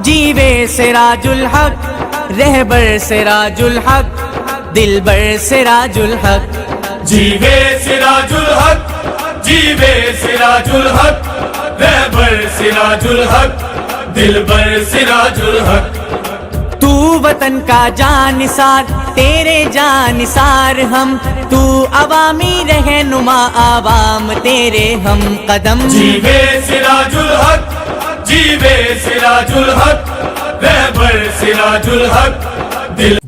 जीवे सिराजुल हक, रहबर सिराजुल हक, दिलबर सिराजुल हक। जीवे सिराजुल हक, जीवे सिराजुल हक, रहबर सिराजुल हक, दिलबर सिराजुल हक। तू वतन का जानिसार, तेरे जानिसार हम, तू अवामी रहनुमा, आवाम तेरे हम कदम। जीवे सिराजुल हक, जीवे सिराजुल हक, रहबर सिराजुल हक।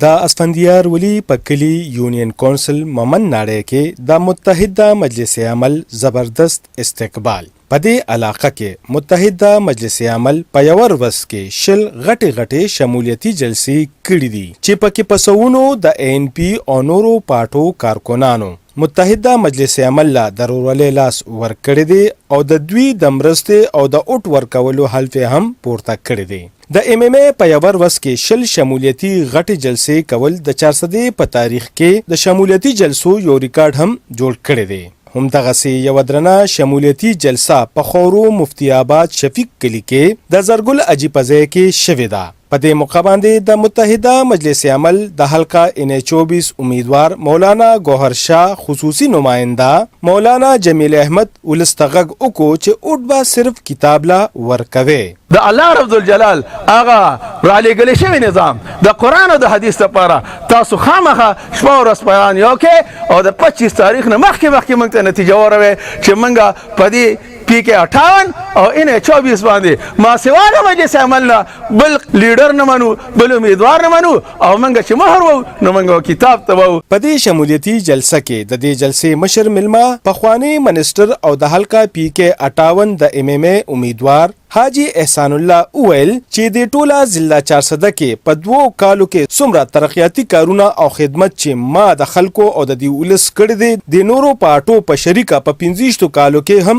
د اسفندیار ولی پکلی یونین کونسل ممن ناړی کې د متحده مجلس عمل زبردست استقبال په دې علاقه کې متحده مجلس عمل په یو ورځ کې شل غټې شمولیتي جلسې کړې دي چې پکې پسونو د ان پی او نورو پارټو کارکونانو متحده مجلس عمل لا ضروري لاس ورکړی دی او د دوی د مرستې او د اوټ ورکولو حلف هم پورته کړی دی. د ام ام ای په یو ورځ کې شل شمولیتي غټې جلسې کول د 400 په تاریخ کې د شمولیتي جلسو یو ریکارډ هم جوړ کړی دی. همدغسې یو درنه شمولیتي جلسه په خورو مفتی آباد شفیق کلی کې د زرګل اجیپځای کې شوې ده. په دې موقع باندې د متحده مجلس عمل د حلقه ان 24 امیدوار مولانا گوهر شاه خصوصي نماینده مولانا جمیل احمد ولستغږ وکړو چې اوټ به صرف کتاب لا ورکوي. د الله رب الجلال هغه را لېږلی شوی نظام د قرآن او د حدیث لپاره تاسو خامخا شپه ورځ بیان یو کې او د 25 تاریخ نه مخکې موږ ته نتیجه وروي چې موږ په دې پی کې 58 او ان 24 باندې ما سوا د مجلس عمل نه بل لیډر نه منو، بل امیدوار نه منو او موږ چې مهر وو نو موږ کتاب ته وو. په دې شمولیتي جلسه کې د دې جلسې مشر ملما پخوانی منسٹر او د حلقه پی کې 58 د ام ام ای امیدوار حاجی احسان الله اویل چې د ټوله ضلع 400 کې په 2 کالو کې څومره ترقیاتي کارونه او خدمت چې ما د خلکو او د دې ولس کړی دي د نورو پارټو په شریکه په 15 کالو کې هم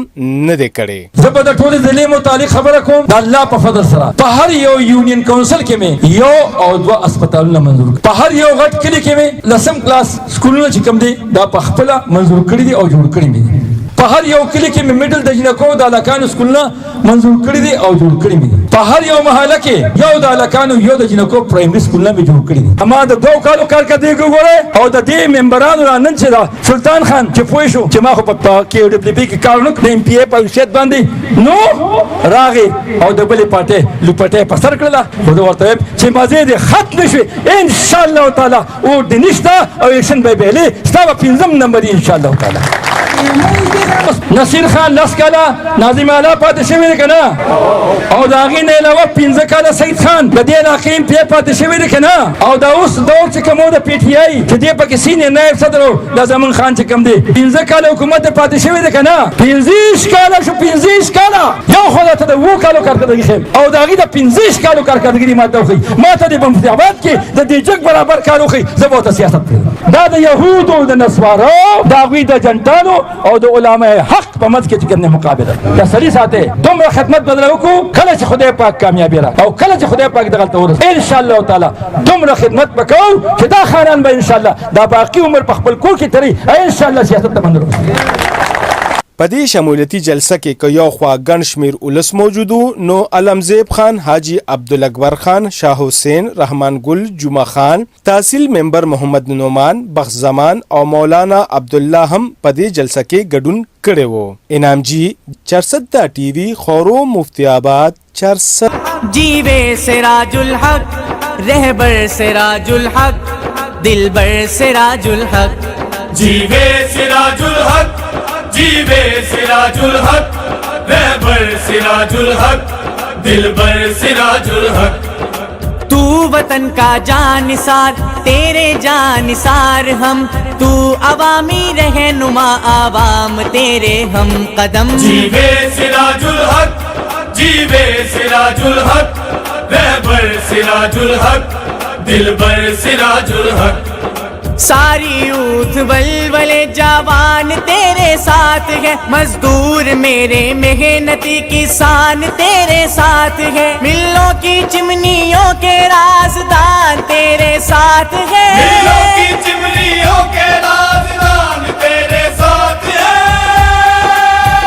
نه دی کړی. زه په د ټولې ضلع متعلق خبره کوم د الله په فضل سره په هر یو یونین کونسل کې مې یو او 2 اسپیټالونه منظور کړي. په هر یو غټ کلی کې مې لسم کلاس سکولونه چې کوم دي دا په خپل منظور کړي دي او جوړ کړي دي. په هر یو کلی کې مې میډل د جنکو د علاقانو سکولونه منظور کړي دي او جوړ کړي دي. په هر یو محله کې یو د علاقانو یو د جنکو پرایمري سکولونه مې جوړ کړي دي. اما د 2 کالو کارکردګي ګوره او د دې ممبرانو را نن چې دا سلطان خان چې پوه شو چې ما خو په کې ډبلیو پی کې کار نه د ام پی ای په شت باندې نو راغی او د بلې پټه لپټه په سر کړله خو دا ورته چې مازه دې ختم شي ان شاء الله تعالی او د نشته او اکشن به بیلې ستاسو 5 نمبر ان شاء الله تعالی. نصیر خان لس کاله ناظم اعلی پاتې شوی دی که نه او د هغې نه علاوه 15 کاله سید خان د دې علاقې پی پاتې شوی دی که نه او دا اوس دور چې کوم د پی ټي آی چې دې پکې سینیر نایب صدر دا زمون خان چې کوم دی 15 کاله حکومت پاتې شوی دی که نه 15 کاله شو 15 کاله یو خو ته د 2 کالو کارکردګي ښیم او د هغې د 15 کالو کارکردګي ما ته وښیي ما ته د مفتی آباد کې د دې جګ برابر کار وښیي زه به ورته سیاست کوم. دا د یهودو د نسوارو د هغوی د جنټانو او د علماء حق په منځ کې چې کومه مقابله دا سړي ساته دومره خدمت بدل وکړو کله چې خدای پاک کامیابی را او کله چې خدای پاک دغه تورس ان شاء الله تعالی دومره خدمت وکړو چې دا خانان به ان شاء الله دا باقی عمر په خپل کور کې تري ان شاء الله سیاست ته منډه. په دې شمولیتي جلسه کې که یو خوا ګڼ شمېر ولس موجودو نو علمزیب خان، حاجی عبدالاکبر خان، شاه حسین، رحمان گل، جمعه خان، تحصیل ممبر محمد نعمان، بخت زمان او مولانا عبدالله هم په دې جلسه کې ګډون کړی وو. انعام جی 400 ټي وي خورو مفتی آباد 400. जीवे सिराजुल हक, रहबर सिराजुल हक, दिलबर सिराजुल हक. जीवे सिराजुल हक, जीवे सिराजुल हक, रहबर सिराजुल हक, दिलबर सिराजुल हक. तू वतन का जानिसार, तेरे जानिसार हम, तू अवामी रहनुमा, आवाम तेरे हम कदम. जीवे सिराजुल हक, जीवे सिराजुल हक, रहबर सिराजुल हक, दिलबर सिराजुल हक. सारी यूथ बलबले जवान तेरे साथ है, मजदूर मेरे मेहनती किसान तेरे साथ है, मिलों की चिमनियों के राजदान तेरे साथ है, मिलों की चिमनियों के राजदान तेरे साथ है,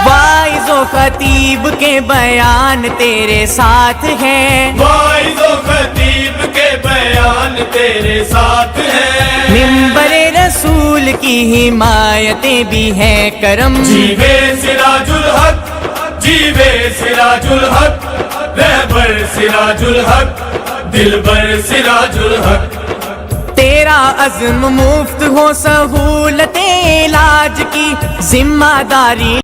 वाइजों و خطیب کے بیان تیرے ساتھ ہیں، واعظ و خطیب کے بیان تیرے ساتھ ہیں، منبر رسول کی حمایتیں بھی ہیں کرم، جیوے سراج الحق، جیوے سراج الحق، رہبر سراج الحق، دلبر سراج الحق، تیرا عزم مفت ہو سہولت علاج کی ذمہ داری